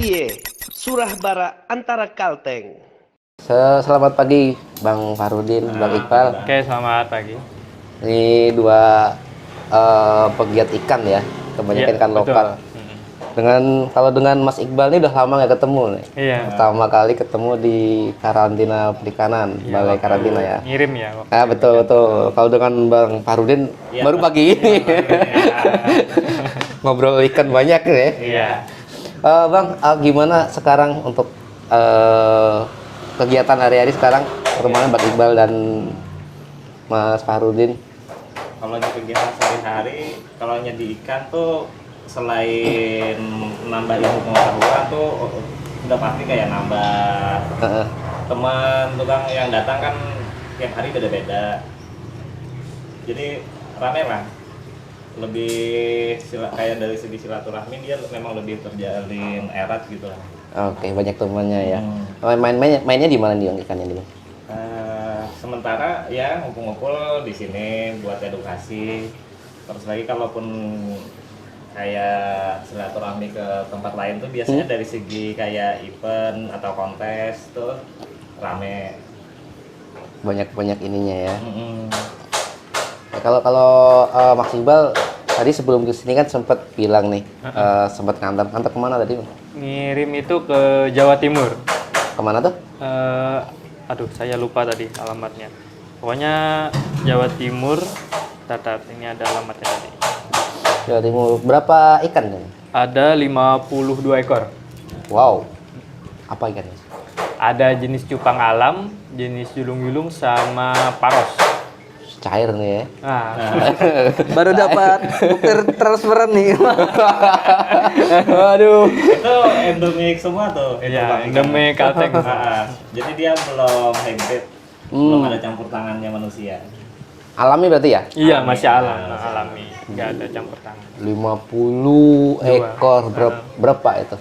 Iye, Surah Bara antara Kalteng. Selamat pagi Bang Farudin, Bang Iqbal. Oke, selamat pagi. Ini dua pegiat ikan ya, kebanyakan Iya, ikan betul. lokal. Kalau dengan Mas Iqbal ini udah lama nggak ketemu nih. Iya. Pertama kali ketemu di karantina perikanan, balai karantina ya. Ngirim ya. Betul betul. Kalau dengan Bang Farudin baru pagi ini ngobrol ikan banyak nih ya. Iya. Bang, gimana sekarang untuk kegiatan hari-hari sekarang pertemuan Bang Iqbal dan Mas Farudin? Kalau di kegiatan sehari-hari, kalau nyedi ikan tuh selain nambah ilmu pengetahuan tuh udah pasti kayak nambah teman tukang yang datang kan tiap hari beda-beda. Jadi rame lah. Lebih kayak dari segi silaturahmi dia memang lebih terjalin erat gitu lah. Oke, banyak temannya ya. Mainnya di mana nih Bang ikannya nih? Sementara ya ngumpul-ngumpul di sini buat edukasi. Terus lagi kalaupun kayak silaturahmi ke tempat lain tuh biasanya dari segi kayak event atau kontes tuh rame. Banyak ininya ya. Kalau Mas Iqbal tadi sebelum kesini kan sempat bilang nih, sempat ngantar kemana tadi Bang? Ngirim itu ke Jawa Timur. Kemana tuh? Aduh, saya lupa tadi alamatnya. Pokoknya Jawa Timur. Ini ada alamatnya tadi. Jawa Timur. Berapa ikan nih? Ada 52 ekor. Wow. Apa ikannya? Ada jenis cupang alam, jenis julung-julung sama paros. Cair nih ya. Baru dapat bukti transferan nih. Waduh. Itu endemik semua tuh. Iya, endemik Kalteng. Jadi dia belum hybrid, belum ada campur tangannya manusia. Alami berarti ya? Iya, masih alami. Nggak ada campur tangan. 50 ekor. Berapa itu?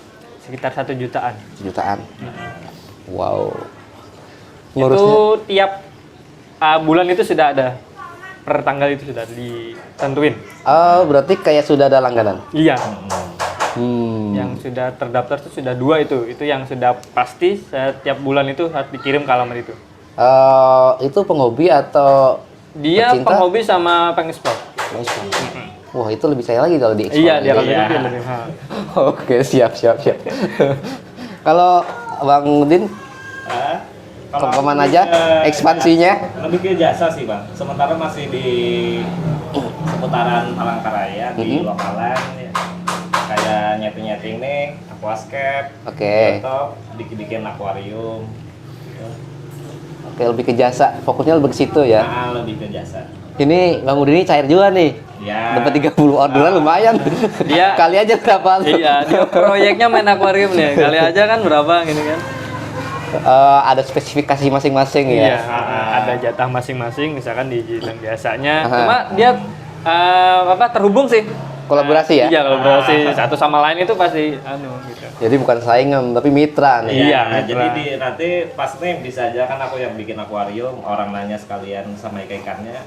Sekitar 1 jutaan. Jutaan. Wow. Itu tiap bulan itu sudah ada. Per tanggal itu sudah ditentuin. Berarti kayak sudah ada langganan? Iya. Yang sudah terdaftar itu sudah 2 itu. Itu yang sudah pasti setiap bulan itu harus dikirim ke alamat itu. Itu penghobi atau Dia pecinta? penghobi sama pengekspor. Wah, itu lebih saya lagi kalau di ekspor. Iya, dia kalau itu lebih mahal. Oke, siap. Kalau Bang Udin, Kalau kemana aku aja ke- ekspansinya? Lebih ke jasa sih Bang. Sementara masih di seputaran Palangkaraya di lokalan ya. Kayak nyeting nih, aquascape, Oke. atau bikin akuarium. Gitu. Oke, lebih ke jasa. Fokusnya lebih ke situ ya. Lebih ke jasa. Ini Bang Udin ini cair juga nih. Ya. Dapat 30 orderan lumayan. Dia- kali aja berapa? Iya, dia proyeknya main akuarium nih. Kali aja kan berapa gini kan. Ada spesifikasi masing-masing Iya, ya. ada jatah masing-masing misalkan di bidang biasanya. Cuma dia terhubung sih. Kolaborasi ya. Iya, kolaborasi satu sama lain itu pasti gitu. Jadi bukan saingan tapi mitra nih. Iya, Jadi mitra. nanti pasti bisa aja kan aku yang bikin akuarium, orang nanya sekalian sama ikannya.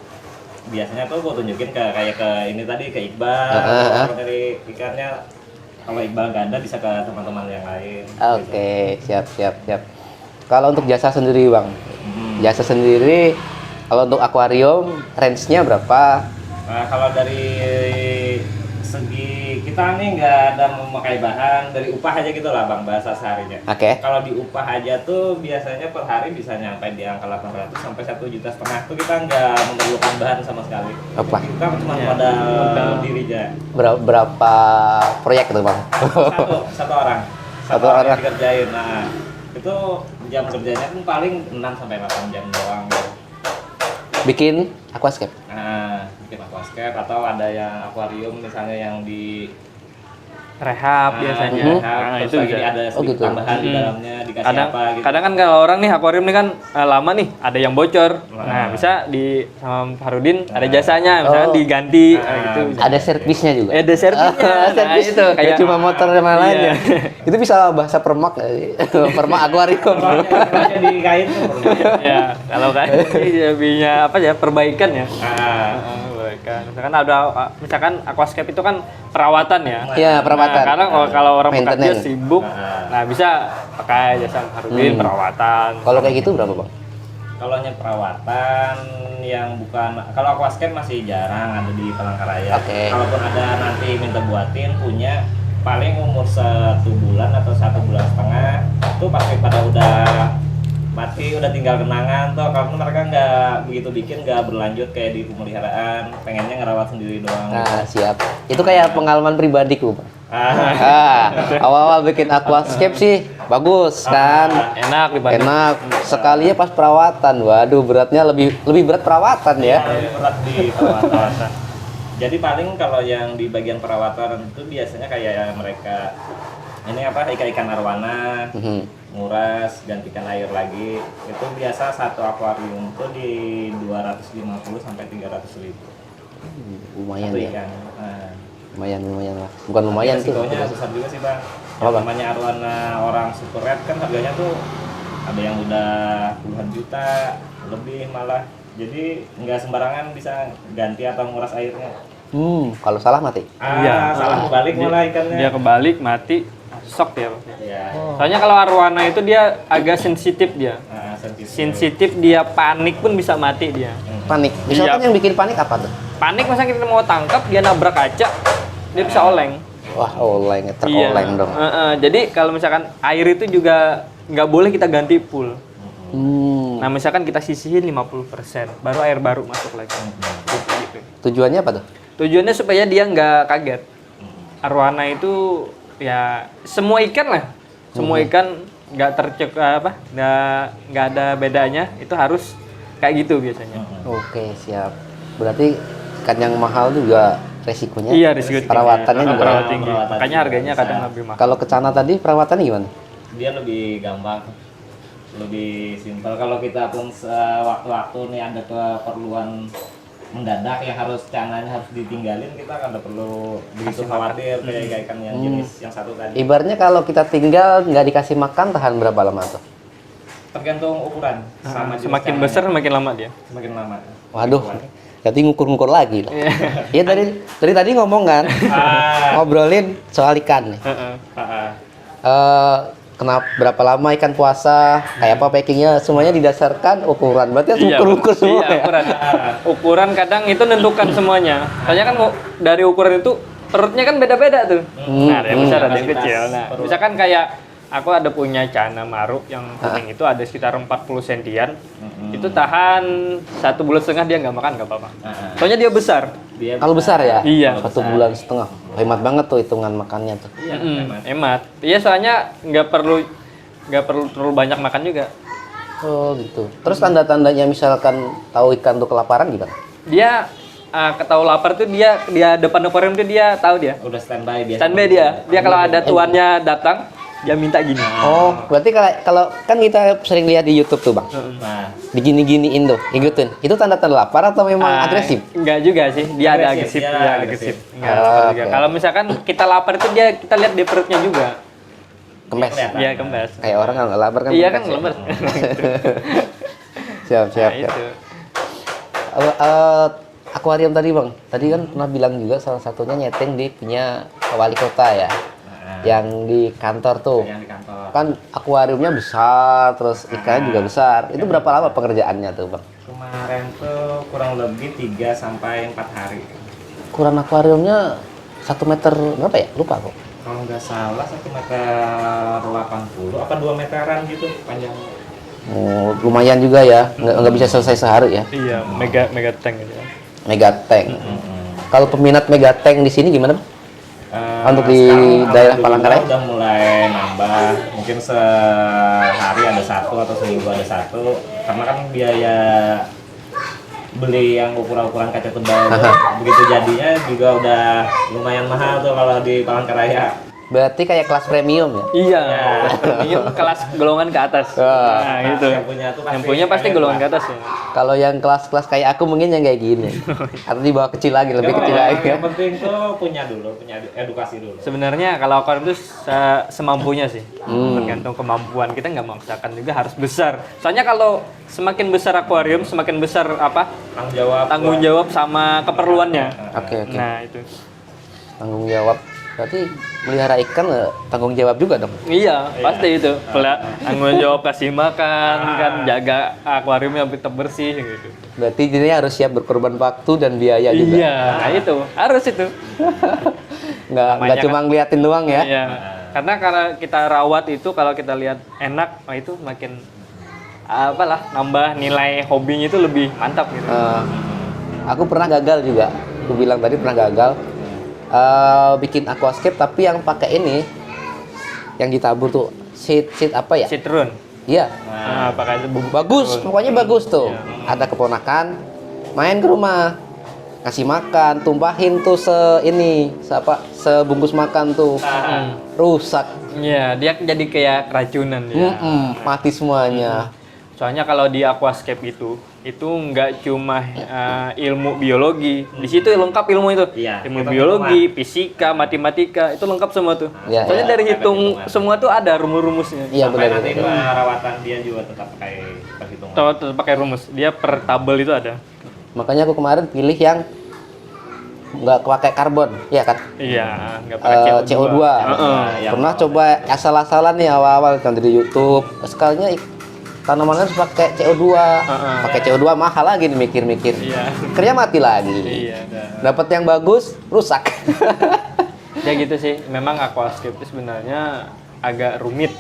Biasanya tuh aku tunjukin kayak ke ini tadi ke Iqbal, kalau dari ikannya kalau Iqbal nggak ada bisa ke teman-teman yang lain. Oke, siap. Kalau untuk jasa sendiri Bang, jasa sendiri kalau untuk akuarium range-nya berapa? Nah, kalau dari segi kita nih nggak ada memakai bahan, dari upah aja gitu lah Bang, bahasa seharinya. Oke. Kalau di upah aja tuh biasanya per hari bisa nyampe di angka 800 sampai 1,5 juta tuh kita nggak memerlukan bahan sama sekali. Apa? Kita cuma modal diri aja. Berapa proyek itu Bang? Satu orang. Satu orang. Yang dikerjain. Nah, itu jam kerjanya kan paling 6 sampai 8 jam doang. Bikin aquascape. Nah, bikin aquascape atau ada yang akuarium misalnya yang di Rehab biasanya. Nah, Itu itu lagi bisa. ada sedikit gitu. tambahan di dalamnya dikasih Kadang, apa gitu. kadang kan kalau orang nih akuarium nih kan lama nih, ada yang bocor. Nah, bisa sama Farudin ada jasanya, misalkan diganti gitu. Ada servisnya juga. Ada servisnya. Nah, Servis itu kayak cuma motor sama Iya. lainnya. Itu bisa bahasa permak nggak sih? Permak akuarium. Permaknya di kain tuh permaknya. ya, kalau kan lebihnya apa ya, perbaikan ya. Nah, Perbaikan. Misalkan aquascape itu kan perawatan ya. Iya, perawatan. Nah, karena kalau orang bekerja Maintenance. sibuk, Nah, bisa pakai jasa Harudin perawatan. Kalau kayak gitu berapa bang? Kalau hanya perawatan yang bukan, kalau aquascape masih jarang ada di Palangkaraya. Oke. Kalaupun ada nanti minta buatin, punya paling umur 1 bulan atau 1 bulan setengah itu pasti pada udah mati, udah tinggal kenangan tuh, karena mereka nggak begitu bikin, nggak berlanjut kayak di pemeliharaan, pengennya ngerawat sendiri doang. Nah siap. Itu kayak pengalaman pribadiku bang. Ah. Awal-awal bikin aquascape sih bagus kan, Enak dibanding. enak. Sekalinya pas perawatan, waduh beratnya lebih berat perawatan ya. Lebih berat di perawatan. Jadi paling kalau yang di bagian perawatan itu biasanya kayak mereka ini apa, ikan arwana, Mhm. nguras, gantikan air lagi. Itu biasa satu akuarium tuh di 250 sampai 300 ribu. Lumayan Satu ya, ikan. Nah, lumayan lah. Bukan lumayan sih. resikonya besar juga sih bang. Apa, Yang Bang? namanya arwana orang super red kan harganya tuh ada yang udah puluhan juta lebih malah. Jadi nggak sembarangan bisa ganti atau nguras airnya. Kalau salah mati. Iya. Salah kebalik malah ikannya. Dia kebalik mati, shock dia. Iya. Soalnya kalau arwana itu dia agak sensitif dia. Nah, Sensitif, dia panik pun bisa mati dia. Panik. Misalkan Iya. yang bikin panik apa tuh? Panik masa kita mau tangkap, dia nabrak kaca, dia bisa oleng. Wah, oleng, teroleng dong. Jadi kalau misalkan air itu juga nggak boleh kita ganti full. Hmm. Nah misalkan kita sisihin 50%, baru air baru masuk lagi. Gitu. Tujuannya apa tuh? Tujuannya supaya dia nggak kaget. Arwana itu ya semua ikan lah, semua ikan nggak nggak ada bedanya. Itu harus kayak gitu biasanya. Oke, siap. Berarti ikan yang mahal juga resikonya. Iya, risiko tinggi. Perawatannya juga. Perawat tinggi. Perawatan Makanya juga harganya bisa. kadang lebih mahal. Kalau ke sana tadi perawatannya gimana? Dia lebih gampang, lebih simpel. Kalau kita pun sewaktu-waktu nih ada keperluan mendadak yang harus cananya harus ditinggalin, kita nggak perlu begitu khawatir kayak ikan yang jenis yang satu tadi. Ibaratnya kalau kita tinggal nggak dikasih makan tahan berapa lama tuh? Tergantung ukuran. Sama jenis Semakin cananya. besar semakin lama dia. Semakin lama. Waduh, jadi ngukur-ngukur lagi lah. Iya dari tadi ngomong kan, ngobrolin soal ikan nih. Kenapa berapa lama ikan puasa, kayak apa packingnya, semuanya didasarkan ukuran. Berarti harus ukur-ukur semua iya, ya. ukuran. Ukuran kadang itu nentukan semuanya. Soalnya kan dari ukuran itu perutnya kan beda-beda tuh. Nah, ada yang besar, ada yang kecil. Nah, misalkan kayak aku ada punya cana maruk yang kuning itu ada sekitar 40 sentian. Itu tahan 1,5 bulan dia nggak makan nggak apa-apa. Soalnya dia besar. Kalau besar ya? Iya. 1,5 bulan. Hemat banget tuh hitungan makannya tuh. Emat. Iya soalnya nggak perlu terlalu banyak makan juga. Oh gitu. Terus tanda-tandanya misalkan tahu ikan tuh kelaparan gimana? Dia ketahui lapar tuh dia depan akuarium tuh dia tahu dia. Udah standby biasa. Standby dia. Dia kalau ada tuannya datang, dia minta gini. Oh, berarti kalau kan kita sering lihat di YouTube tuh, Bang. Nah, Digini-giniin tuh, ikutin. Itu tanda-tanda lapar atau memang agresif? Enggak juga sih. Dia ada Agresif, agresif. dia Dia agresif. agresif. Enggak lapar juga. Oke. Kalau misalkan kita lapar itu kita lihat di perutnya juga. Kempes. kelihatan. Iya kempes. Kayak orang kalau nggak lapar kan. Iya kan kempes ya? lapar. Siap, Nah, siap. itu. Akuarium tadi, Bang. Tadi kan pernah bilang juga salah satunya nyeting di punya wali kota ya. Yang di kantor tuh. yang di kantor. Kan akuariumnya besar, terus ikannya juga besar. Itu berapa lama pengerjaannya tuh, Bang? Kemarin tuh kurang lebih 3 sampai 4 hari. Ukuran akuariumnya 1 meter berapa ya? Lupa kok. Kalau nggak salah 1,80 meter apa 2 meteran gitu panjangnya. Oh, lumayan juga ya. Nggak bisa selesai sehari ya. Iya, mega tank gitu. Mega tank. Kalau peminat mega tank di sini gimana, Bang? Untuk di Sekarang daerah alhamdulillah Palangkaraya? udah mulai nambah, mungkin sehari ada 1 atau seminggu ada 1, karena kan biaya beli yang ukuran kaca tebal begitu jadinya juga udah lumayan mahal tuh kalau di Palangkaraya. Berarti kayak kelas premium ya? Iya. Premium kelas golongan ke atas. Nah, gitu. Yang punya pasti golongan ke atas ya. Kalau yang kelas-kelas kayak aku mungkin yang kayak gini. Atau di bawah kecil lagi, lebih kecil lagi. Yang penting tuh punya edukasi dulu. Sebenarnya kalau akuarium itu semampunya sih. Tergantung kemampuan. Kita nggak memaksakan juga harus besar. Soalnya kalau semakin besar akuarium, semakin besar Tanggung jawab tanggung jawab sama keperluannya. Oke. Nah, itu. Tanggung jawab Berarti melihara ikan tanggung jawab juga dong. Iya, pasti itu. Tanggung jawab kasih makan, kan jaga akuariumnya tetap bersih gitu. Berarti dia harus siap berkorban waktu dan biaya juga. Iya, nah itu harus itu. Nggak Namanya cuma ngeliatin doang ya. Iya. Karena kita rawat itu kalau kita lihat enak, nah itu makin apalah nambah nilai hobinya itu lebih mantap gitu. Aku pernah gagal juga. Aku bilang tadi pernah gagal. Bikin aquascape tapi yang pakai ini yang ditabur tuh seed apa ya? Citrun. Iya. Nah, pakai itu bubuk Bagus, citrun. pokoknya bagus tuh. Iya. Ada keponakan main ke rumah, kasih makan, tumpahin tuh sebungkus makan tuh, rusak, Iya, dia jadi kayak keracunan dia. mati semuanya. Soalnya kalau di aquascape itu nggak cuma ilmu biologi, di situ lengkap ilmu itu. Iya, Ilmu kita biologi, fisika, matematika, itu lengkap semua tuh. Iya, Soalnya iya. dari hitung semua tuh ada rumus-rumusnya. Iya Sampai benar. nanti perawatan dia juga tetap pakai perhitungan. Tetap pakai rumus. Dia per tabel itu ada. Makanya aku kemarin pilih yang nggak pakai karbon, ya kan? Iya, nggak pakai CO2. Heeh. Yang Pernah coba asal-asalan nih awal-awal kan dari YouTube. Sekalinya tanaman harus pakai CO2. Pakai CO2 mahal lagi nih mikir-mikir. Iya. Akhirnya mati lagi. Iya. Dapat yang bagus, rusak. Ya gitu sih. Memang aquascape itu sebenarnya agak rumit.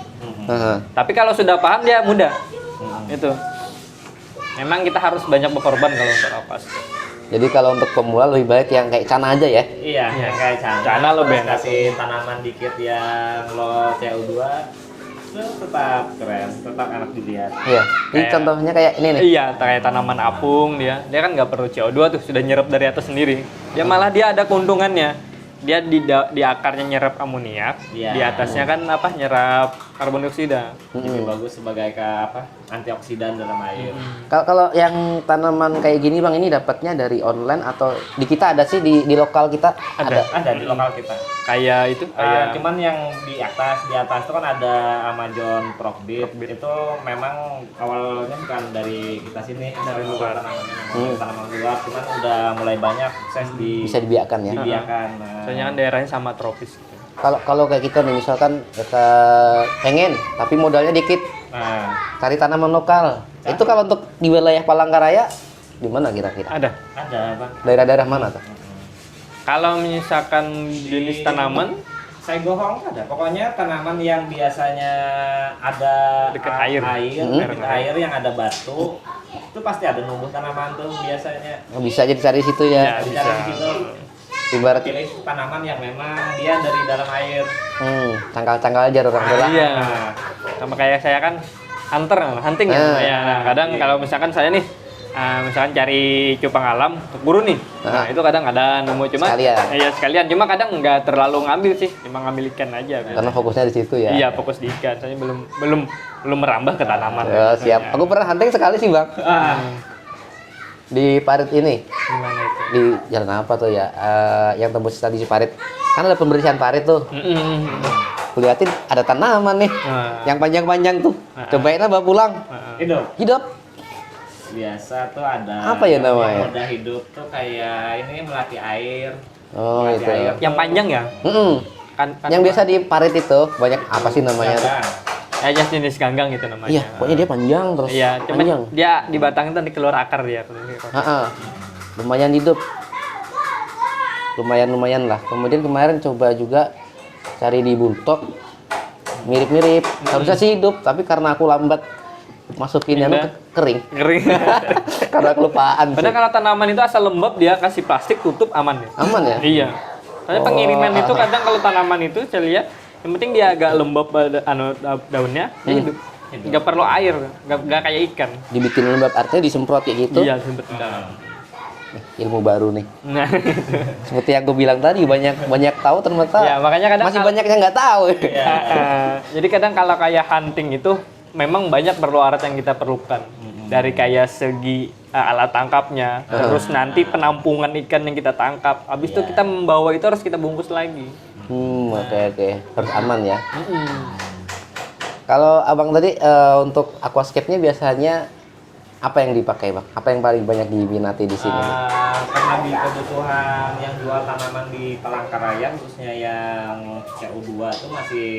Heeh. Tapi kalau sudah paham dia mudah. Itu. Memang kita harus banyak berkorban kalau untuk aquascape. Jadi kalau untuk pemula lebih baik yang kayak Cana aja ya. Iya, yang kayak Cana lo terus enak. kasih tanaman dikit yang lo CO2 itu tetap keren, tetap enak dilihat. Iya. Ini Kayak- contohnya kayak ini nih. Iya, kayak tanaman apung dia kan nggak perlu CO2 tuh, sudah nyerap dari atas sendiri. Dia malah dia ada keuntungannya. Dia di akarnya nyerap amoniak, Iya. di atasnya kan apa nyerap karbon dioksida. Lebih bagus sebagai antioksidan dalam air. Kalau yang tanaman kayak gini Bang, ini dapatnya dari online atau di kita ada sih di lokal kita ada. Ada di lokal kita. Kayak itu, kayak Cuman yang di atas itu kan ada Amazon Profit. Itu memang awalnya bukan dari kita sini, dari luar tanaman luar, cuman udah mulai banyak sukses Bisa dibiarkan ya. dibiarkan. Nah, soalnya kan daerahnya sama tropis. Gitu. Kalau kayak kita nih misalkan kita pengen tapi modalnya dikit, nah, cari tanaman lokal. Itu kalau untuk di wilayah Palangkaraya di mana kira-kira? Ada. ada Bang. Daerah-daerah mana tuh? Kalau misalkan jenis tanaman Saya gohong ada. Pokoknya tanaman yang biasanya ada Dekat air. dekat air yang ada batu, itu pasti ada numbuh tanaman tuh biasanya. Bisa aja dicari situ ya. Ya, bisa. Dicari di situ. Ibarat Pilih tanaman yang memang dia dari dalam air. cangkal-cangkal aja orang tua. iya. Sama kayak saya kan hunting ya. Ah. Ya, nah, kadang kalau misalkan saya nih misalkan cari cupang alam untuk buru nih. Nah, itu kadang ada nemu cuma Sekalian. Iya, sekalian. Cuma kadang nggak terlalu ngambil sih, cuma ngambil ikan aja. Karena fokusnya di situ ya. Iya, fokus di ikan. Saya belum merambah ke tanaman. Ya, siap. Aku pernah hunting sekali sih Bang. Di Parit ini. Gimana itu? Di jalan apa tuh ya? Yang tembus tadi di Parit. Kan ada pembersihan parit tuh. Kulihatin ada tanaman nih. Yang panjang-panjang tuh. Cobain bawa pulang. Hidup. Biasa tuh ada Apa ya namanya? yang udah hidup tuh kayak ini melati air. Oh, Melati itu. air Yang tuh panjang ya? Kan Yang biasa di parit itu banyak apa sih namanya? ganggang. ya jenis ganggang itu namanya. Iya, pokoknya dia panjang terus. Iya, cuman panjang. dia di batang itu nanti keluar akar dia. Lumayan hidup. Lumayan lah. Kemudian kemarin coba juga cari di Buntok. Mirip-mirip. Harusnya sih hidup, tapi karena aku lambat masukin yang kering. Kering. Karena kelupaan. Padahal kalau tanaman itu asal lembab dia kasih plastik tutup aman ya. Aman ya? Iya. Soalnya pengiriman itu kadang kalau tanaman itu saya lihat yang penting dia agak lembab pada daunnya, dia hidup. Nggak perlu air, nggak kayak ikan. Dibikin lembab artinya disemprot kayak gitu. Iya, sempet dalam. Ilmu baru nih. Nah, Seperti yang aku bilang tadi, banyak tahu ternyata. ya makanya kadang Masih banyak yang nggak tahu. jadi kadang kalau kayak hunting itu memang banyak perlu alat yang kita perlukan. Dari kayak segi alat tangkapnya, terus nanti penampungan ikan yang kita tangkap. Habis itu kita membawa itu harus kita bungkus lagi. Oke. Harus aman ya. Kalau abang tadi untuk aquascape-nya biasanya Apa yang dipakai bang? Apa yang paling banyak diminati di sini? Karena di kebutuhan yang jual tanaman di Palangkaraya khususnya yang CU2 itu masih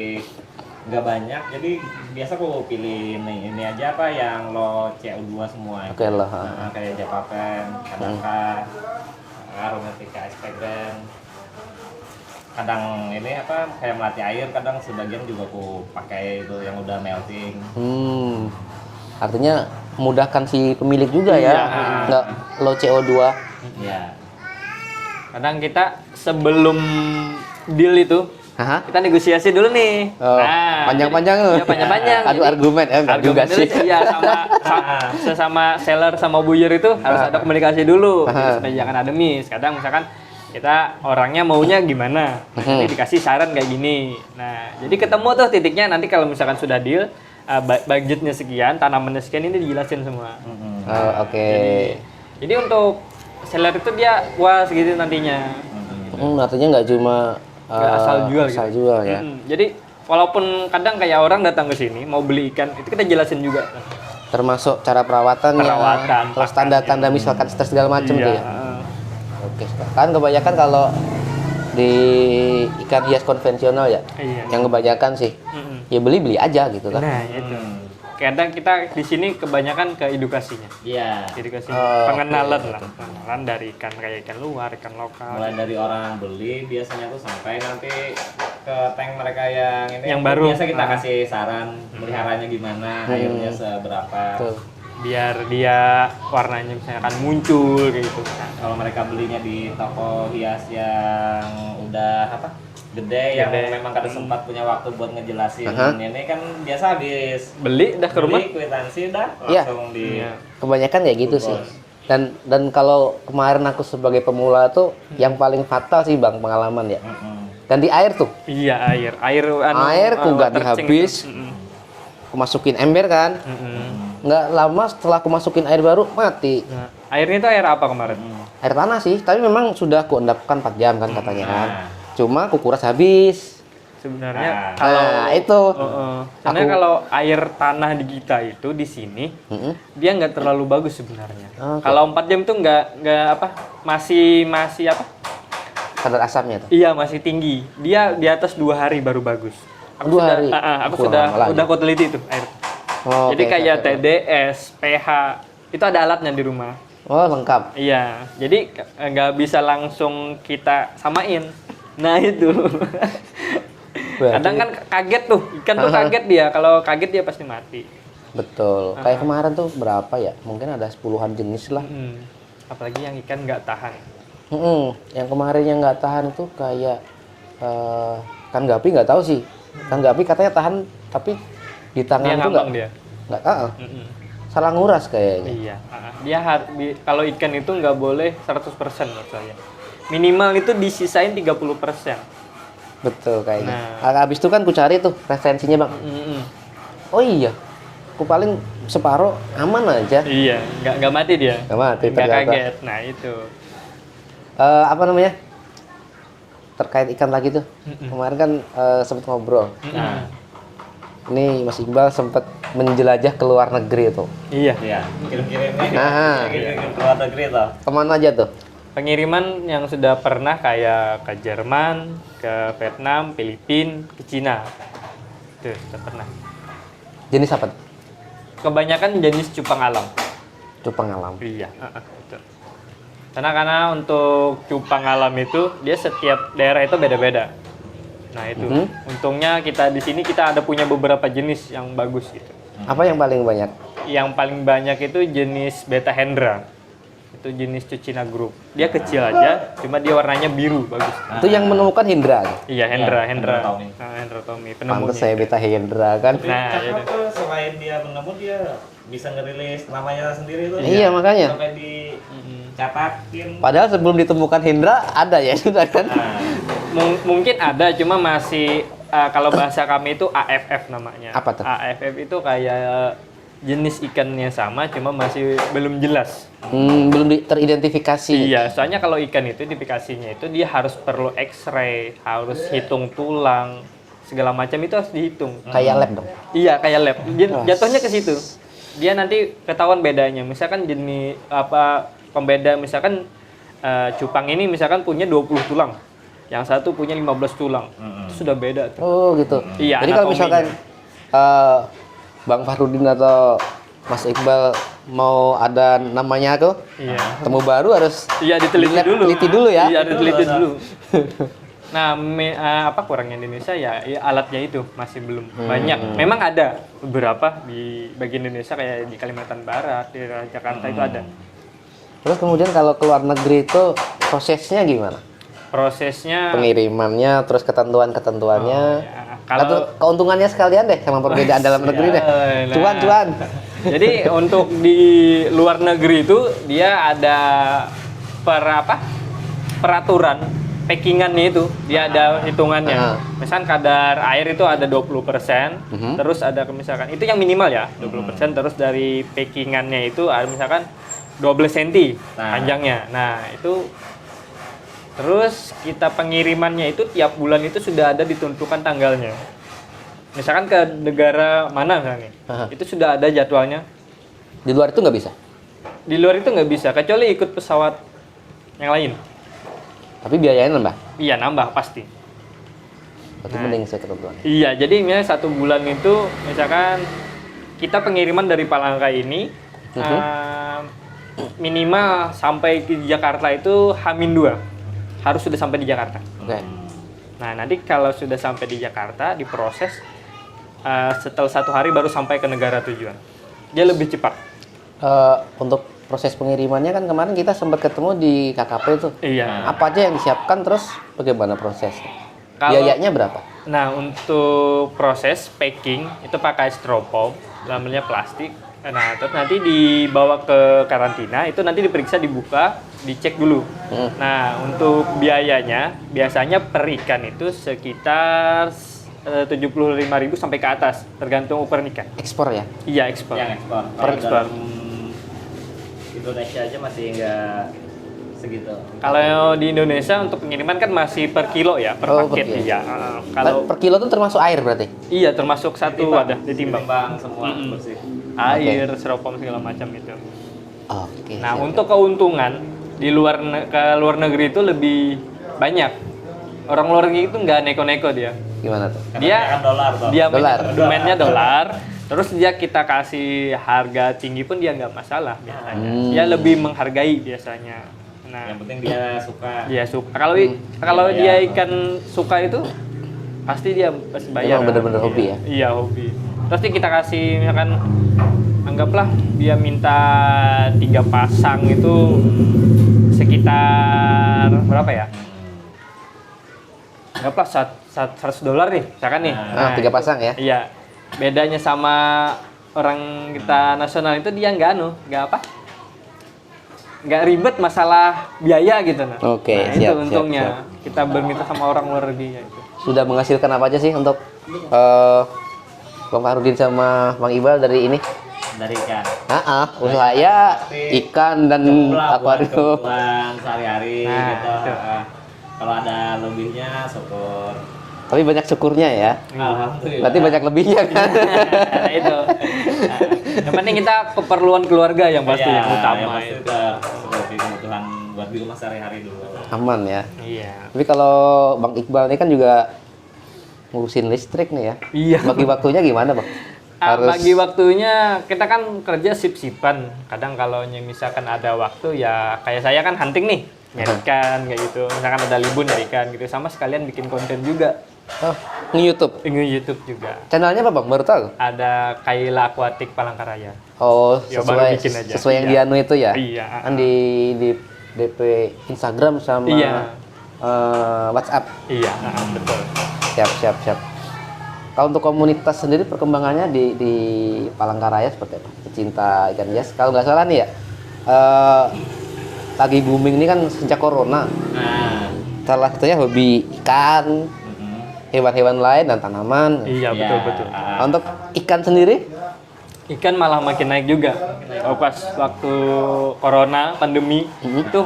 nggak banyak, jadi biasa aku pilih ini aja apa yang lo CU2 semua. Oke lah. Kayak Japapen, Kadaka, Aromatica Espegren. Kadang ini apa kayak melati air, kadang sebagian juga aku pakai itu yang udah melting. Artinya memudahkan si pemilik juga Iya. ya, nggak low CO2. Iya. Kadang kita sebelum deal itu Hah? kita negosiasi dulu nih. Oh, panjang-panjang tuh. Iya, panjang-panjang. Adu argumen, enggak juga Argumen sih. dulu, iya, sesama seller sama buyer itu harus ada komunikasi dulu supaya jangan ada miss. Kadang misalkan kita orangnya maunya gimana, nanti dikasih saran kayak gini. Nah, jadi ketemu tuh titiknya nanti kalau misalkan sudah deal, budgetnya sekian, tanamannya sekian, ini dijelasin semua. Oh, oke. Jadi untuk seller itu dia puas gitu nantinya. Artinya nggak cuma Nggak asal jual asal gitu. jual ya. Jadi walaupun kadang kayak orang datang ke sini mau beli ikan, itu kita jelasin juga. Termasuk cara perawatannya, Perawatan, terus tanda-tanda misalkan stres segala macam tuh ya. Oke, kan kebanyakan kalau di ikan hias konvensional ya, Iya. yang kebanyakan sih, ya beli aja gitu kan. Nah, itu. Kadang kita di sini kebanyakan ke edukasinya. Iya. Edukasi Oh, pengenalan lah. Pengenalan dari ikan kayak ikan luar, ikan lokal. Mulai dari orang beli biasanya tuh sampai nanti ke tank mereka yang ini Yang baru. biasa kita kasih saran meliharanya gimana, airnya seberapa. Tuh. Biar dia warnanya misalkan muncul kayak gitu. Kalau mereka belinya di toko hias yang udah gede yang memang kada sempat punya waktu buat ngejelasin ini kan biasa habis Beli dah ke rumah. beli kwitansi dah Iya. langsung di Kebanyakan kayak gitu sih. Dan kalau kemarin aku sebagai pemula tuh yang paling fatal sih bang pengalaman ya. Dan di air tuh, Iya, air. airku ganti habis. Aku masukin ember kan, nggak lama setelah aku masukin air baru mati. Nah, airnya itu air apa kemarin? Air tanah sih, tapi memang sudah aku endapkan 4 jam kan katanya kan. Cuma aku kuras habis. Sebenarnya Nah, itu. Karena kalau air tanah di kita itu di sini dia nggak terlalu bagus sebenarnya. Oke. Kalau 4 jam itu nggak masih apa? Kadar asapnya tuh. Iya, masih tinggi. Dia di atas 2 hari baru bagus. 2 hari? Aku Kurang lama lagi. udah aku teliti itu air. Oh, Jadi oke, kayak oke, oke. TDS, pH itu ada alatnya di rumah. Oh, lengkap. Iya, jadi nggak bisa langsung kita samain. Nah itu. Kadang kan kaget tuh, ikan tuh kaget dia. Kalau kaget dia pasti mati. Betul. Kayak kemarin tuh berapa ya? Mungkin ada 10-an jenis lah. Apalagi yang ikan nggak tahan. Yang kemarin yang nggak tahan itu kayak kan gapi nggak tahu sih. Kan gapi katanya tahan, tapi di tangan Dia tuh ngambang dia. nggak salah nguras kayaknya. Iya. Dia kalau ikan itu nggak boleh 100% menurut saya. Minimal itu disisain 30%. Betul kayaknya. Nah. Habis itu kan ku cari tuh referensinya bang. Oh iya, ku paling separuh aman aja. Iya, nggak mati dia. Nggak mati Nggak ternyata. kaget. Nah itu. Apa namanya? Terkait ikan lagi tuh. Kemarin kan sempat ngobrol. Ini Mas Iqbal sempat menjelajah ke luar negeri tuh. Iya. Iya, kirim-kirimnya Nah. kirim ke luar negeri tuh. Kemana aja tuh? Pengiriman yang sudah pernah kayak ke Jerman, ke Vietnam, Filipina, ke Cina. Tuh, sudah pernah. Jenis apa tuh? Kebanyakan jenis cupang alam. Cupang alam. Iya, betul. Karena untuk cupang alam itu dia setiap daerah itu beda-beda. Nah, itu. Untungnya kita di sini kita ada punya beberapa jenis yang bagus gitu. Apa yang paling banyak? Yang paling banyak itu jenis Beta Hendra. Itu jenis Cucina Group. Dia kecil aja, cuma dia warnanya biru, bagus. Itu yang menemukan Hendra. Iya, Hendra. Hendra Tommy. Hendra Tommy, Pantes penemunya. saya Beta Hendra kan. Nah, Tapi itu. tuh selain dia penemu dia bisa ngerilis namanya sendiri tuh. Iya, makanya. Sampai dicatatin. Padahal sebelum ditemukan Hendra ada ya sudah kan. Mungkin ada, cuma masih kalau bahasa kami itu AFF namanya. Apa tuh? AFF itu kayak jenis ikannya sama, cuma masih belum jelas. Belum teridentifikasi. Iya, soalnya kalau ikan itu identifikasinya itu dia harus perlu X-ray, harus hitung tulang, segala macam itu harus dihitung. Kayak lab dong. Iya, kayak lab. Jatuhnya ke situ. dia nanti ketahuan bedanya. Misalkan jenis apa pembeda, misalkan cupang ini misalkan punya 20 tulang. Yang satu punya 15 tulang. Itu sudah beda tuh. Oh gitu. Iya, Jadi kalau anatominya. misalkan Bang Fahrudin atau Mas Iqbal mau ada namanya tuh, Iya. temu baru harus Iya, diteliti dulu. Teliti dulu ya. Iya, diteliti dulu. Nah, apa kurangnya Indonesia ya, alatnya itu masih belum banyak. Memang ada beberapa di bagian Indonesia kayak di Kalimantan Barat, di Jakarta itu ada. Terus kemudian kalau ke luar negeri itu prosesnya gimana? Prosesnya Pengirimannya, terus ketentuan-ketentuannya. ya, Atau kalau keuntungannya sekalian deh sama perbedaan dalam negeri deh. nah. Cuan-cuan. Jadi untuk di luar negeri itu dia ada peraturan packingannya itu dia ada hitungannya. Misalkan kadar air itu ada 20%, terus ada misalkan itu yang minimal ya, 20%, terus dari packingannya itu ada misalkan 12 cm panjangnya. Nah, itu terus kita pengirimannya itu tiap bulan itu sudah ada ditentukan tanggalnya. Misalkan ke negara mana misalnya, itu sudah ada jadwalnya. Di luar itu nggak bisa. Di luar itu nggak bisa, kecuali ikut pesawat yang lain. Tapi biayanya nambah. Iya, nambah pasti. Berarti mending saya ketentuan. Iya, jadi misalnya 1 bulan itu, misalkan kita pengiriman dari Palangka ini, minimal sampai ke Jakarta itu H-2. Harus sudah sampai di Jakarta. Oke. Nah, nanti kalau sudah sampai di Jakarta, diproses, setelah 1 hari baru sampai ke negara tujuan. Dia lebih cepat. Untuk proses pengirimannya kan kemarin kita sempat ketemu di KKP itu. Iya. Apa aja yang disiapkan, terus bagaimana prosesnya? Kalau- Biayanya berapa? Nah, untuk proses packing itu pakai styrofoam, dalamnya plastik. Nah, terus nanti dibawa ke karantina, itu nanti diperiksa, dibuka, dicek dulu. Nah, untuk biayanya, biasanya per ikan itu sekitar 75.000 sampai ke atas, tergantung ukuran ikan. Ekspor ya? Iya, ekspor. Yang ekspor. Per Kalau ekspor. dalam Indonesia aja masih nggak segitu. Kalau di Indonesia untuk pengiriman kan masih per kilo ya, per Oh, per paket. kilo. Iya. Kalau Per kilo itu termasuk air berarti? iya termasuk satu wadah ditimbang. Ditimbang semua bersih. Air, styrofoam segala macam itu. Oke. Nah, siap. untuk keuntungan di ke luar negeri itu lebih banyak. Orang luar negeri itu nggak neko-neko dia. Gimana tuh? Karena Dia kan dolar toh. dia Dolar. mainnya dolar. Terus dia kita kasih harga tinggi pun dia nggak masalah biasanya. Dia lebih menghargai biasanya. Nah, Yang penting dia suka. dia suka. Kalau dia ikan suka itu pasti dia pasti bayar. Emang bener-bener hobi ya? Iya, hobi. Terus kita kasih misalkan anggaplah dia minta 3 pasang itu sekitar berapa ya? Anggaplah $100 nih, misalkan nih. Nah, 3 pasang ya? Iya. Bedanya sama orang kita nasional itu dia nggak nggak ribet masalah biaya gitu nah. Oke, Nah, siap, itu siap, untungnya. siap. Kita bermitra sama orang luar negeri ya itu. Sudah menghasilkan apa aja sih untuk Bang Fahrudin sama Bang Iqbal dari ini? Dari ikan. Usaha ya ikan dan Cukup buat akuarium. kebutuhan sehari-hari Nah, gitu. itu. Kalau ada lebihnya syukur. Tapi banyak syukurnya ya. Alhamdulillah. Berarti banyak lebihnya kan? Nah, itu. Nah, yang penting kita keperluan keluarga yang pasti Iya, yang utama yang pasti itu. seperti kebutuhan buat di rumah sehari-hari dulu. Aman ya. Iya. Tapi kalau Bang Iqbal ini kan juga ngurusin listrik nih ya. Iya. Bagi waktunya gimana, Bang? Bagi waktunya kita kan kerja sip-sipan. Kadang kalau misalkan ada waktu ya kayak saya kan hunting nih, nyari ikan kayak gitu. Misalkan ada libur nyari ikan gitu, sama sekalian bikin konten juga. Oh, nge-YouTube. YouTube juga. Channelnya apa, Bang? Baru tahu. Ada Kaila Aquatic Palangkaraya. Oh, Ya, baru sesuai bikin aja. sesuai yang Iya. di anu itu ya. Iya. Kan di DP Instagram sama Iya. WhatsApp. Iya, betul. Siap. Kalau untuk komunitas sendiri perkembangannya di Palangkaraya seperti apa? Pecinta ikan hias. Kalau nggak salah nih ya, lagi booming ini kan sejak corona. Nah, Salah satunya hobi ikan, hewan-hewan lain dan tanaman. Iya, betul. Nah, untuk ikan sendiri, Ikan malah makin naik juga. Pas waktu corona, pandemi, itu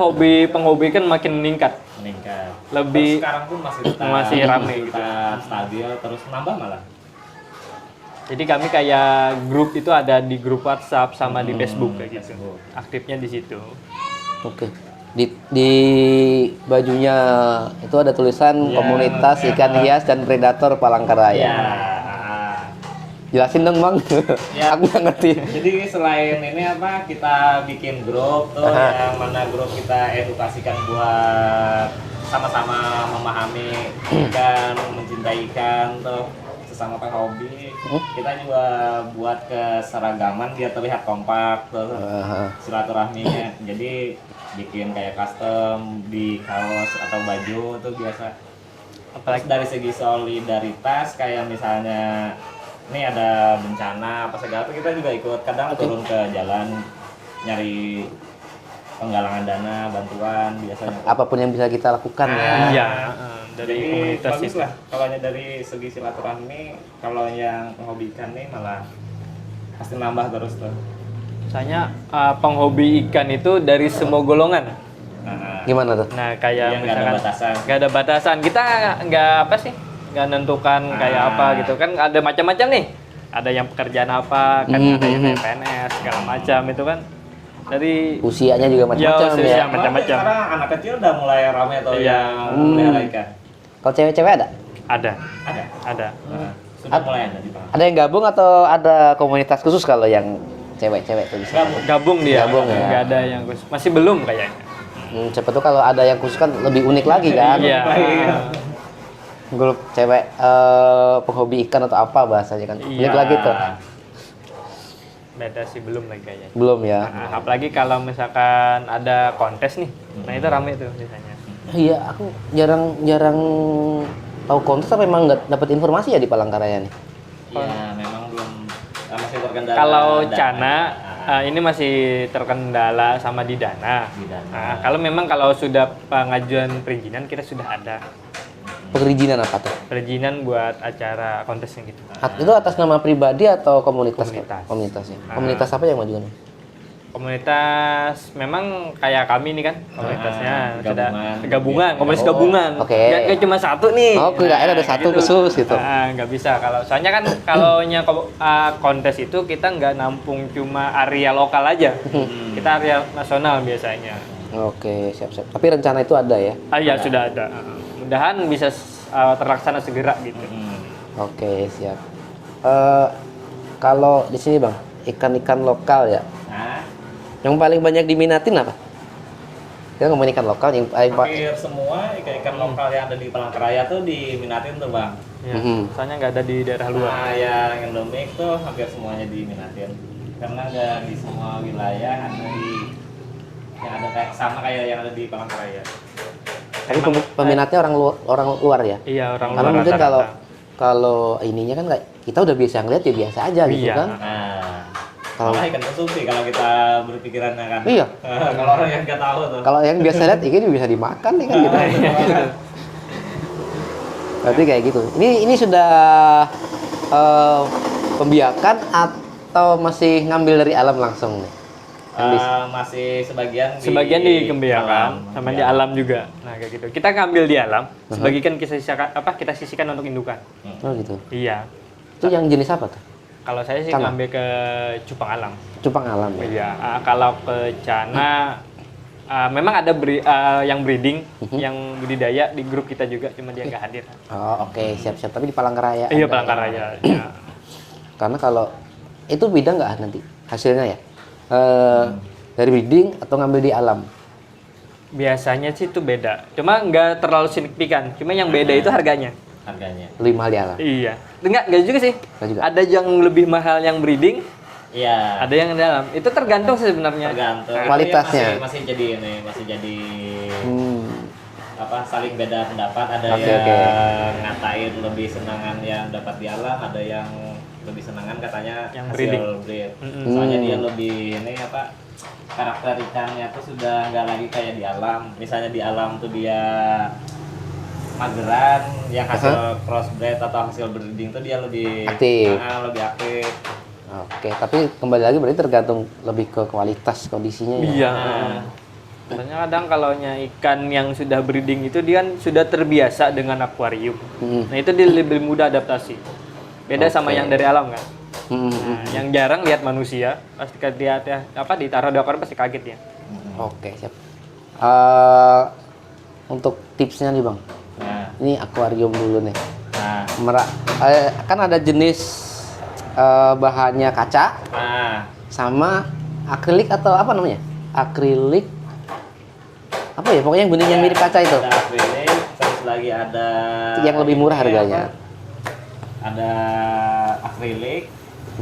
penghobi kan makin meningkat. meningkat. Lebih- Terus sekarang pun masih Masih rame gitu. tetap stabil terus nambah malah. Jadi kami kayak grup itu ada di grup WhatsApp sama di Facebook kayak gitu. Aktifnya di situ. Oke. Di bajunya itu ada tulisan komunitas ikan hias dan predator Palangkaraya. Ya. Jelasin dong Bang. Ya. Aku nggak ngerti. Jadi selain ini apa kita bikin grup tuh yang mana grup kita edukasikan buat sama-sama memahami ikan, mencintai ikan tuh sesama penghobi. Kita juga buat keseragaman biar terlihat kompak tuh silaturahminya. Jadi bikin kayak custom di kaos atau baju itu biasa. Apalagi dari segi solidaritas kayak misalnya ini ada bencana apa segala tuh kita juga ikut kadang turun ke jalan nyari penggalangan dana, bantuan biasanya. Apapun yang bisa kita lakukan ya. Iya, dari Jadi komunitas bagus itu. lah kalau dari segi silaturahmi, kalau yang penghobi ikan nih malah pasti nambah terus tuh. Misalnya penghobi ikan itu dari semua golongan. Nah, Gimana tuh? Nah, kayak Yang nggak ada misalkan batasan. nggak ada batasan. Kita nggak apa sih? Nggak nentukan kayak apa gitu kan. Ada macam-macam nih. Ada yang pekerjaan apa, kan ada yang kayak PNS segala macam itu kan. Dari Usianya juga macam-macam usia ya. macam-macam. Sekarang anak kecil udah mulai ramai tuh Iya. yang melihara ikan. Kalau cewek-cewek ada? Ada. Ada. Sudah mulai ada di Palembang. Ada yang gabung atau ada komunitas khusus kalau yang cewek-cewek tuh bisa? Gabung dia. Gabung ya. Nggak ada yang khusus. Masih belum kayaknya. Siapa tuh kalau ada yang khusus kan lebih unik lagi kan? Iya. Grup cewek penghobi ikan atau apa bahasanya kan? Iya. Unik lagi tuh. Beda sih belum lagi kayaknya. Belum ya. Nah, apalagi kalau misalkan ada kontes nih. Nah, itu rame tuh biasanya. Iya, aku jarang tahu kontes tapi memang nggak dapat informasi ya di Palangkaraya nih. Iya, memang belum masih terkendala. Kalau dana. Cana ini masih terkendala sama di dana. Di dana. Nah, kalau sudah pengajuan perizinan kita sudah ada Perizinan apa tuh? perizinan buat acara kontesnya gitu. Itu atas nama pribadi atau komunitas? Komunitas. Komunitasnya. Nah. Komunitas apa yang majukan? Komunitas memang kayak kami nih kan komunitasnya sudah gabungan. gabungan, komunitas Oh, gabungan. oke. Nggak cuma satu nih. Oh, kirain ada satu khusus gitu. Nggak bisa kalau soalnya kan kalau kontes itu kita nggak nampung cuma area lokal aja. Kita area nasional biasanya. Oke, siap-siap. Tapi rencana itu ada ya? Ya sudah ada. Mudahan bisa terlaksana segera gitu. Oke, siap. Kalau di sini Bang, ikan-ikan lokal ya. Nah, Yang paling banyak diminatin apa? Kita ngomongin ikan lokal yang paling hampir semua ikan-ikan lokal yang ada di Palangkaraya tuh diminatin tuh Bang. Ya, Mhm. soalnya nggak ada di daerah luar. Nah, yang endemik tuh hampir semuanya diminatin. Karena nggak di semua wilayah ada yang ada kayak sama kayak yang ada di Palangkaraya. Tapi peminatnya orang luar ya. Iya, orang Karena luar mungkin rata-rata. kalau ininya kan nggak, kita udah biasa ngeliat ya biasa aja gitu Iya. kan. Nah, Kalau malah ikan konsumsi kalau kita berpikirannya kan. Iya. Kalau orang yang nggak tahu tuh. Kalau yang biasa lihat ikan juga bisa dimakan nih kan gitu. Berarti kayak gitu. Ini sudah pembiakan atau masih ngambil dari alam langsung nih? Masih sebagian dikembangkan alam. sama di alam juga. Nah, kayak gitu. Kita ngambil di alam, sebagian kita sisihkan untuk indukan. Oh gitu. Iya. Itu yang jenis apa tuh? Kalau saya sih Cana? ngambil ke cupang alam. Cupang alam ya. Iya. Kalau ke Cana memang ada yang breeding, yang budidaya di grup kita juga, cuma dia nggak hadir. Oh oke, siap-siap. Tapi di Palangkaraya. Iya, ada. Palangkaraya. Ya. Karena kalau itu beda nggak nanti hasilnya ya? Dari breeding atau ngambil di alam? Biasanya sih itu beda. Cuma nggak terlalu signifikan. Cuma yang beda itu harganya. Harganya. Lebih mahal di alam. Iya. Enggak juga sih. Nggak juga. Ada yang lebih mahal yang breeding, Iya. ada yang dalam. Itu tergantung sih sebenarnya. Tergantung. Nah, Kualitasnya. Masih jadi ini, masih jadi Hmm. saling beda pendapat. Ada Oke, yang oke. ngatain lebih senangan yang dapat di alam, ada yang lebih senangan katanya Yang hasil breeding. breed. Mm-mm. Soalnya dia lebih ini karakter ikannya tuh sudah nggak lagi kayak di alam. Misalnya di alam tuh dia mageran, yang hasil crossbreed atau hasil breeding tuh dia lebih Aktif. lebih aktif. Oke, tapi kembali lagi berarti tergantung lebih ke kualitas kondisinya ya. Iya. Soalnya kadang kalau ikan yang sudah breeding itu dia kan sudah terbiasa dengan akuarium. Hmm. Nah, itu dia lebih mudah adaptasi. Beda sama Oke. yang dari alam kan. Hmm. Nah, yang jarang lihat manusia, pasti lihat ya apa ditaruh di aquarium pasti kaget ya. Oke, siap. Untuk tipsnya nih bang, Nah, ini akuarium dulu nih. nah, Kan ada jenis bahannya kaca nah, sama akrilik atau apa namanya? Akrilik apa ya? Pokoknya yang benihnya mirip kaca itu. ada akrilik, terus lagi ada Yang lebih murah ini harganya. apa? Ada akrilik.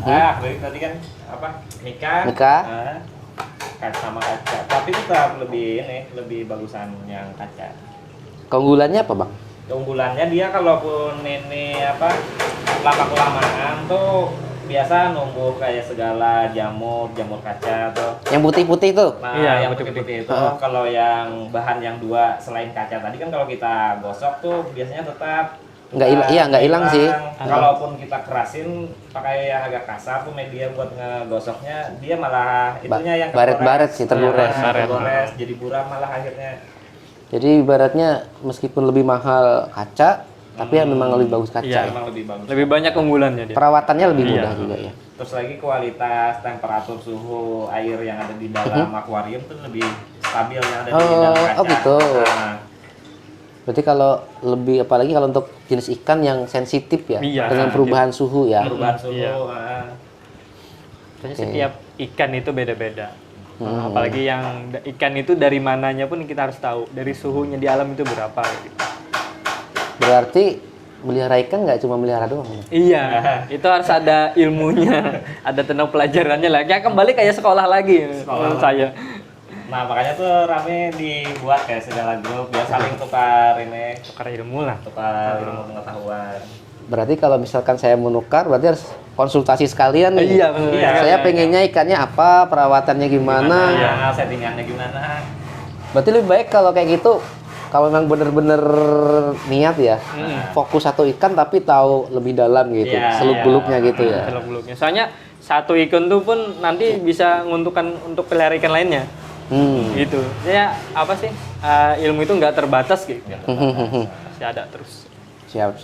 Akrilik tadi kan apa? Mika. Mika. Kaca sama kaca. Tapi tetap lebih bagusan yang kaca. Keunggulannya apa bang? Keunggulannya dia kalaupun ini apa lama kelamaan tuh biasa numbuh kayak segala jamur kaca tuh. Yang putih-putih itu? Nah, Iya, yang putih-putih itu kalau yang bahan yang dua selain kaca tadi kan kalau kita gosok tuh biasanya tetap Nggak hilang, iya nggak hilang sih. Kalaupun kita kerasin pakai yang agak kasar tuh media buat ngegosoknya, dia malah itunya yang baret-baret sih, tergores. tergores, jadi buram malah akhirnya. Jadi ibaratnya meskipun lebih mahal kaca, tapi ya memang lebih bagus kaca. Iya, Ya. Memang lebih bagus. Lebih banyak keunggulannya dia. Perawatannya lebih Iya. mudah juga ya. Terus lagi kualitas temperatur suhu air yang ada di dalam akuarium tuh lebih stabil yang ada di dalam kaca. Oh gitu. Nah, Berarti kalau lebih apalagi kalau untuk jenis ikan yang sensitif ya Iya. dengan perubahan suhu ya. perubahan suhu. Iya. Soalnya setiap ikan itu beda-beda. Apalagi yang ikan itu dari mananya pun kita harus tahu. Dari suhunya di alam itu berapa gitu. Berarti melihara ikan nggak cuma melihara doang. Ya? Iya, itu harus ada ilmunya, ada tenang pelajarannya lah. Ya kembali kayak sekolah lagi menurut saya. Nah makanya tuh rame dibuat kayak segala grup biar saling tukar ini, Tukar ilmu lah. tukar ilmu pengetahuan. Berarti kalau misalkan saya menukar, berarti harus konsultasi sekalian nih. Iya, benar. Iya. Saya pengennya ikannya apa, perawatannya gimana. Ya, settingannya gimana? Berarti lebih baik kalau kayak gitu, kalau memang bener-bener niat ya, fokus satu ikan tapi tahu lebih dalam gitu, Iya, seluk-beluknya gitu ya. Seluk-beluknya. Soalnya satu ikan tuh pun nanti bisa menguntungkan untuk pelihara ikan lainnya. Gitu. Ya apa sih? Ilmu itu nggak terbatas gitu. Masih ada terus. Siap.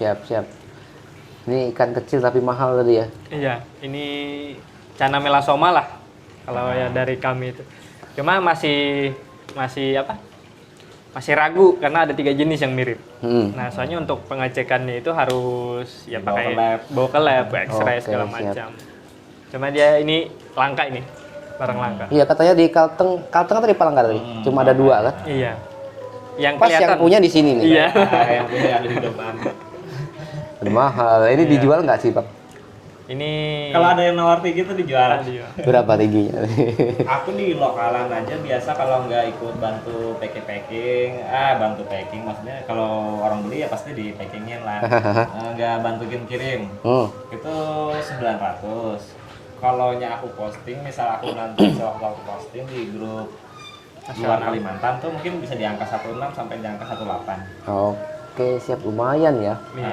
Ini ikan kecil tapi mahal tadi ya. Iya, ini Channa melasoma lah kalau ya dari kami itu. Cuma masih apa? Masih ragu karena ada 3 jenis yang mirip. Nah, soalnya untuk pengecekannya itu harus ya Dibawa pakai ke lab. bawa ke lab, X-ray Oke, segala siap. macam. Cuma dia ini langka ini, barang langka. Iya katanya di Kalteng atau di Palangka tadi? Cuma ada 2 kan? Iya. Yang Pas kelihatan. yang punya di sini nih. Iya. Yang punya ada di depan. Udah mahal. Ini dijual nggak sih Pak? Ini Kalau ada yang nawar tinggi tuh dijual. Iya. Berapa tingginya? Aku di lokalan aja biasa kalau nggak ikut bantu packing, bantu packing maksudnya kalau orang beli ya pasti di packingin lah. Nggak bantuin kirim. Itu 900. Kalau nya aku posting, misal aku nanti sewaktu aku posting di grup luar Kalimantan tuh mungkin bisa di angka 16 sampai di angka 18. Oke, siap, lumayan ya. Iya.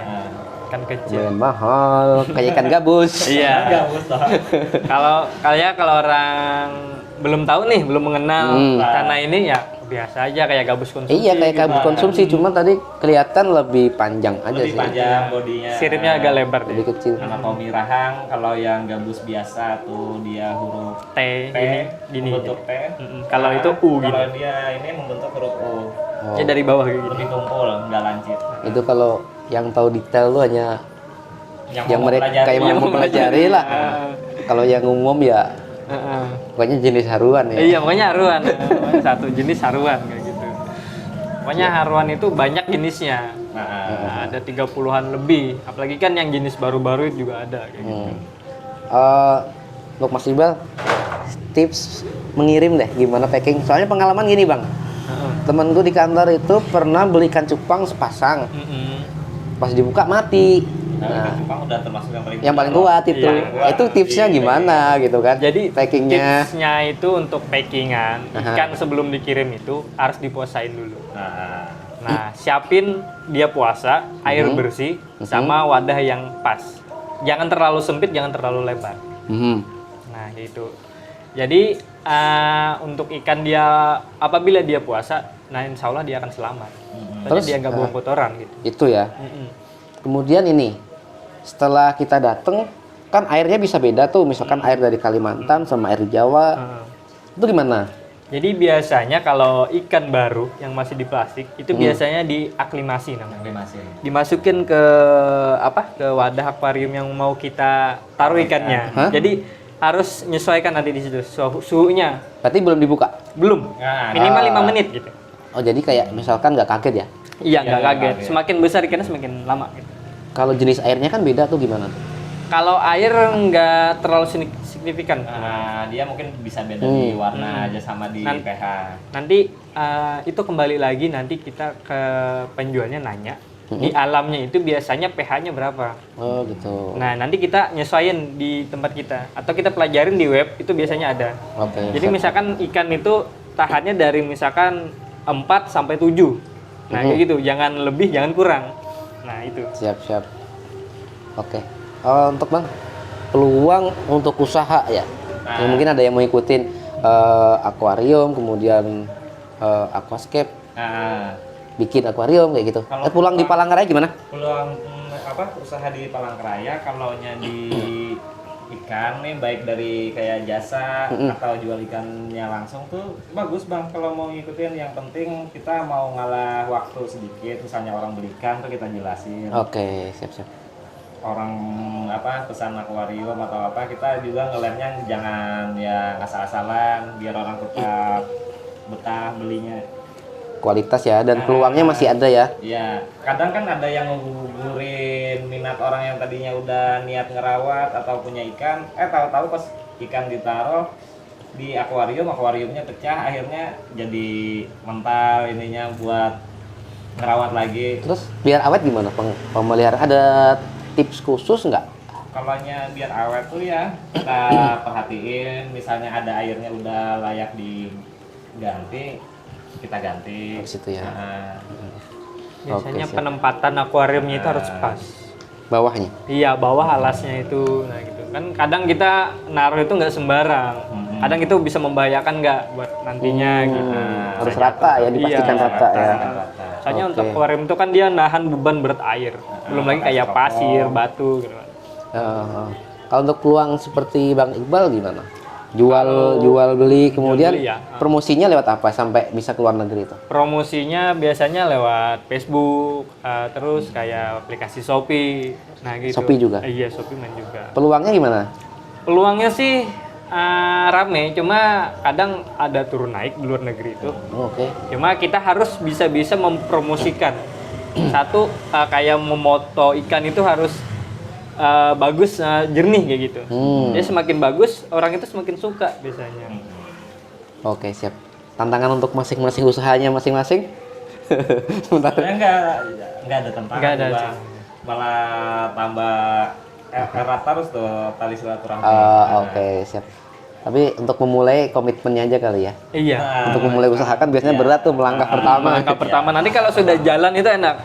Kan kecil. Lumayan mahal, kayak ikan gabus. Iya. Nggak usah. Kalau orang belum tahu nih, belum mengenal tanah ini ya biasa aja kayak gabus konsumsi. Iya, kayak gitu. gabus konsumsi, cuma tadi kelihatan lebih panjang aja Lebih sih. panjang bodinya. Siripnya agak lebar deh. Lebih kecil. Anatomi rahang kalau yang gabus biasa tuh dia huruf T T, gini. membentuk T. Kalau itu U Kalau gini. dia ini membentuk huruf U. Oh, Ya dari bawah gitu. Lebih tumpul, nggak lancip. itu kalau yang tahu detail lu hanya yang mau mereka mempelajari. kayak Yang mau mempelajari lah. Kalau yang umum ya Heeh. pokoknya jenis haruan ya. Iya, pokoknya haruan. Pokoknya satu jenis haruan kayak gitu. Pokoknya haruan itu banyak jenisnya. Nah, ada 30-an lebih. Apalagi kan yang jenis baru-baru juga ada kayak gitu. Untuk Mas Iqbal, tips mengirim deh gimana packing. Soalnya pengalaman gini bang, temenku di kantor itu pernah beli ikan cupang sepasang, pas dibuka mati. Nah, Jepang udah termasuk Yang paling kuat itu. Iya. Itu tipsnya gimana gitu kan? Jadi packingnya. tipsnya itu untuk packingan ikan sebelum dikirim itu harus dipuasain dulu. Nah, siapin dia puasa, air bersih, sama wadah yang pas. Jangan terlalu sempit, jangan terlalu lebar. Nah, itu. Jadi untuk ikan dia apabila dia puasa, nah insya Allah dia akan selamat. Soalnya Terus, dia nggak bawa kotoran gitu. Itu ya. Kemudian ini setelah kita dateng kan airnya bisa beda tuh, misalkan air dari Kalimantan sama air di Jawa. Itu gimana? Jadi biasanya kalau ikan baru yang masih di plastik itu biasanya diaklimasi namanya. Aklimasi. Dimasukin ke ke wadah akuarium yang mau kita taruh ikannya. Hah? Jadi harus menyesuaikan nanti di situ suhunya. Berarti belum dibuka? Belum. Nah, Minimal 5 menit gitu. Oh jadi kayak misalkan nggak kaget ya? Iya, nggak nggak kaget. kaget. Semakin besar ikannya semakin lama gitu. Kalau jenis airnya kan beda tuh gimana tuh? Kalau air nggak terlalu signifikan. Nah, dia mungkin bisa beda di warna aja sama di pH. Nanti itu kembali lagi nanti kita ke penjualnya nanya di alamnya itu biasanya pH-nya berapa. Oh gitu. Nah nanti kita nyesuaiin di tempat kita atau kita pelajarin di web itu biasanya ada. Oke. Jadi misalkan ikan itu tahannya dari misalkan 4 sampai 7. Nah kayak gitu, jangan lebih, jangan kurang. Nah itu. Siap. Oke. Untuk Bang, peluang untuk usaha ya. Yang mungkin ada yang mau ikutin akuarium, kemudian aquascape, Nah, bikin akuarium kayak gitu. Kalau Pulang di Palangkaraya gimana? peluang usaha di Palangkaraya kalau nya di ikan nih baik dari kayak jasa atau jual ikannya langsung tuh bagus Bang kalau mau ngikutin. Yang penting kita mau ngalah waktu sedikit, misalnya orang beli ikan tuh kita jelasin. Oke, siap. Orang pesan akuarium atau apa, kita juga ngelemnya jangan ya asal-asalan biar orang tetap betah belinya. Kualitas ya, dan peluangnya masih ada ya. Iya, kadang kan ada yang ngegugurin minat orang yang tadinya udah niat ngerawat atau punya ikan, tahu-tahu pas ikan ditaruh di akuariumnya pecah, akhirnya jadi mental ininya buat ngerawat lagi. Terus biar awet gimana pemeliharaan? Ada tips khusus nggak? Kalau biar awet tuh ya kita perhatiin, misalnya ada airnya udah layak diganti, kita ganti. Di situ ya. Nah, Biasanya Oke, siap. penempatan akuariumnya itu harus pas. Bawahnya. Iya, bawah alasnya itu. Nah gitu. Kan kadang kita naruh itu nggak sembarang. Kadang itu bisa membahayakan nggak buat nantinya gitu. Harus rata ya, dipastikan Iya, rata ya. Soalnya Oke. untuk akuarium itu kan dia nahan beban berat air. Belum lagi kayak pasir, batu gitu kan. Kalau untuk peluang seperti Bang Iqbal gimana? Jual beli, kemudian beli ya. promosinya lewat apa sampai bisa keluar negeri itu? Promosinya biasanya lewat Facebook, terus kayak aplikasi Shopee. Nah gitu. Shopee juga? Iya, Shopee main juga. Peluangnya gimana? Peluangnya sih rame, cuma kadang ada turun naik di luar negeri itu. Oke. Cuma kita harus bisa mempromosikan. Satu, kayak memoto ikan itu harus bagus, jernih kayak gitu. Jadi semakin bagus, orang itu semakin suka biasanya. Oke, siap. Tantangan untuk masing-masing usahanya masing-masing. Sebentar. sebenarnya nggak ada tantangan, Nggak ada, Bang. Malah tambah erat terus tuh tali silaturahmi. Oke, siap. Tapi untuk memulai komitmennya aja kali ya. Iya. Untuk memulai usaha kan biasanya berat tuh melangkah pertama. Langkah pertama, nanti kalau sudah jalan itu enak.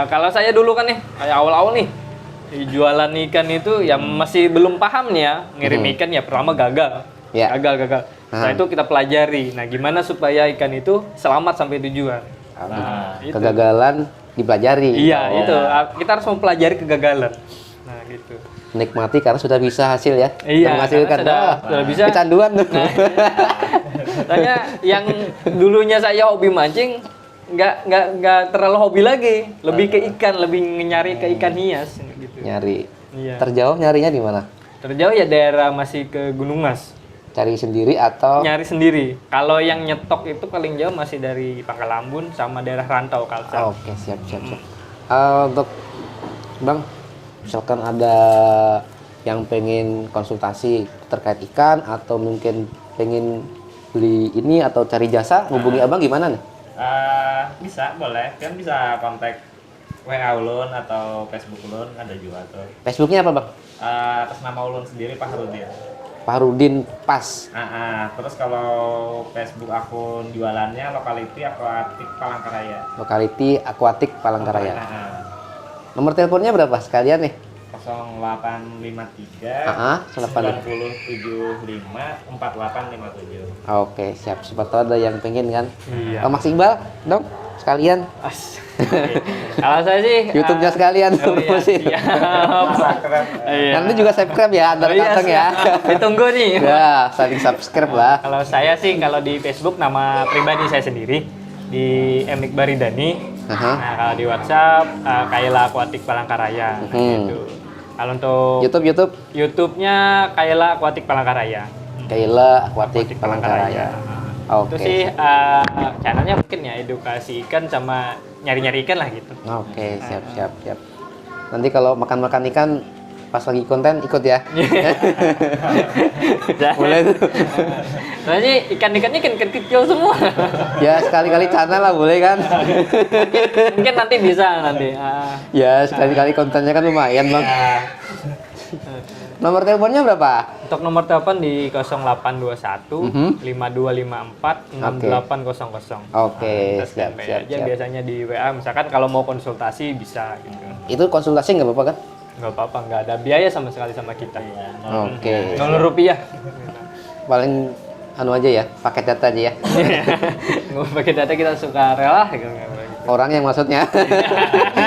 Kalau saya dulu kan nih, kayak awal-awal nih, jualan ikan itu ya masih belum paham nih ya, ngirim ikan ya pertama gagal. Ya. Gagal. Setelah itu kita pelajari. Nah, gimana supaya ikan itu selamat sampai tujuan. Nah, itu. Kegagalan dipelajari. Iya, itu. Kita harus mempelajari kegagalan. Nah, gitu. Nikmati karena sudah bisa hasil ya. Iya, menghasilkan. karena sudah bisa. Kecanduan tuh. Soalnya yang dulunya saya hobi mancing, nggak terlalu hobi lagi. Lebih ke ikan, lebih nyari ke ikan hias gitu. Nyari. Iya. Terjauh nyarinya di mana? Terjauh ya daerah masih ke Gunung Mas. Cari sendiri atau Nyari sendiri. Kalau yang nyetok itu paling jauh masih dari Pangkal Ambon sama daerah Rantau Kalsel. Oke, siap. Untuk Bang, misalkan ada yang pengen konsultasi terkait ikan atau mungkin pengen beli ini atau cari jasa, hubungi Abang gimana nih? Bisa, boleh. Kan bisa kontak WA Ulun atau Facebook Ulun, ada juga tuh. Facebooknya apa Bang? Atas nama Ulun sendiri Pak Harudin. Pak Rudin Pas. Terus kalau Facebook akun jualannya Lokality Aquatic Palangkaraya. Lokality Aquatic Palangkaraya. Ah, Nomor teleponnya berapa sekalian nih? Ah, 4857. Oke, siap. Siapa tahu ada yang pengen kan? Iya. Mas Iqbal, dong, sekalian. Kalau saya sih YouTube-nya sekalian oh iya, promosi. siap. Iya. Nanti juga subscribe ya, Antara Oh iya, Kalteng ya. siap. Ditunggu nih. Ya, saling subscribe lah. Kalau saya sih kalau di Facebook nama pribadi saya sendiri di M. Iqbal Ridani. Aha. Nah, kalau di WhatsApp Kaila Aquatic Palangkaraya gitu. Kalau untuk YouTube YouTube-nya Kaila Aquatic Palangkaraya. Kaila Aquatic Palangkaraya. Itu Oke. sih channelnya mungkin ya edukasi ikan sama nyari-nyari ikan lah gitu. Oke, siap. Nanti kalau makan-makan ikan pas lagi konten ikut ya. Boleh tuh. Soalnya ikan-ikannya ikan kecil semua. Ya sekali-kali channel lah boleh kan. Mungkin nanti bisa nanti. Ya sekali-kali kontennya kan lumayan bang. Nomor teleponnya berapa? Untuk nomor telepon di 0821 5254 6800. Oke, Kita siap. standby aja biasanya di WA. Misalkan kalau mau konsultasi bisa gitu. Itu konsultasi nggak apa-apa kan? Nggak apa-apa, nggak ada biaya sama sekali sama kita. Oke. 0 rupiah. Paling anu aja ya, paket data aja ya. Nggak pakai data kita suka rela gitu. Orang yang maksudnya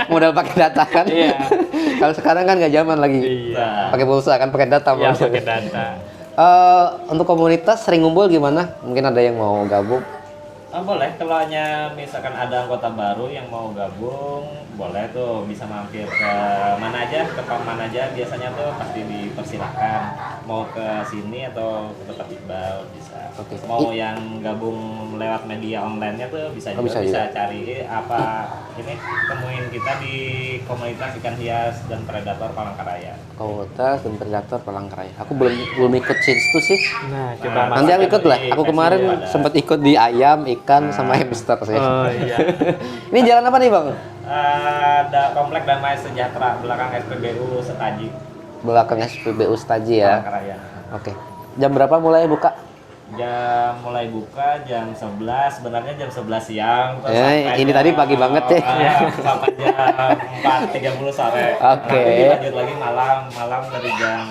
modal pakai data kan. Iya. Kalau sekarang kan nggak zaman lagi. Iya. Pakai pulsa kan, pakai data. Iya, maksudnya. pakai data. Untuk komunitas sering ngumpul gimana? Mungkin ada yang mau gabung. Boleh, kalau hanya misalkan ada anggota baru yang mau gabung, boleh tuh bisa mampir ke mana aja, ke pam mana aja, biasanya tuh pasti dipersilahkan mau ke sini atau ke tempat Iqbal bisa. Oke. Mau yang gabung lewat media online-nya tuh bisa Oh, juga, bisa juga. cari apa ini temuin kita di komunitas ikan hias dan predator Palangkaraya. Komunitas dan predator Palangkaraya. Aku belum ikut situ sih. Nah, coba Nanti aku ikut lah. di Aku Facebook kemarin ada. sempat ikut di ayam, ikan, sama hamster sih. Oh iya. Ini jalan apa nih bang? Ada komplek Damai Sejahtera belakang SPBU Setaji Belakang SPBU Staji ya. Palangkaraya. Oke. Jam berapa mulai buka? Jam mulai buka jam 11, sebenarnya jam 11 siang. terus Ya, sampai ini jam- tadi pagi banget ya. Sampai jam 4.30 sore. Oke. Nanti dilanjut lagi malam dari jam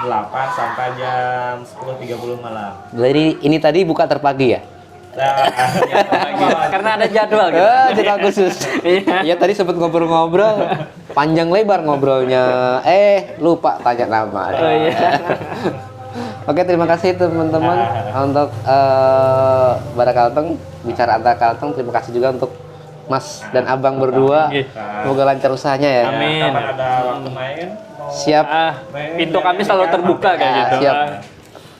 8 sampai jam 10.30 malam. Jadi ini tadi buka terpagi ya? Nah, Karena ada jadwal gitu. Jadwal khusus. Iya tadi sempat ngobrol-ngobrol, panjang lebar ngobrolnya. Lupa tanya nama. Oh iya. Oke, terima kasih teman-teman untuk Bara Kalteng, bicara Antara Kalteng. Terima kasih juga untuk Mas dan Abang berdua. Semoga lancar usahanya ya. Amin. Kapan ada waktu main? Mau Siap. Pintu kami selalu terbuka kayak Ah, gitu. siap.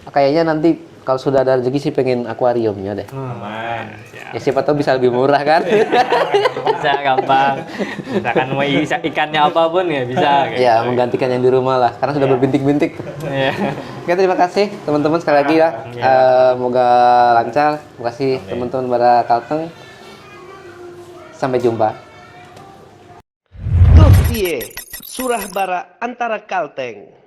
Kayaknya nanti kalau sudah ada rezeki sih pengen akuariumnya deh. main. Ya siapa tahu bisa lebih murah kan? Bisa gampang. Misalkan mau ikannya apapun ya bisa. kayak Ya, gitu. menggantikan yang di rumah lah, karena sudah berbintik-bintik. Iya. Oke, terima kasih teman-teman sekali lagi ya. Semoga lancar. Terima kasih teman-teman Bara Kalteng. Sampai jumpa. Tuh Surah Bara Antara Kalteng.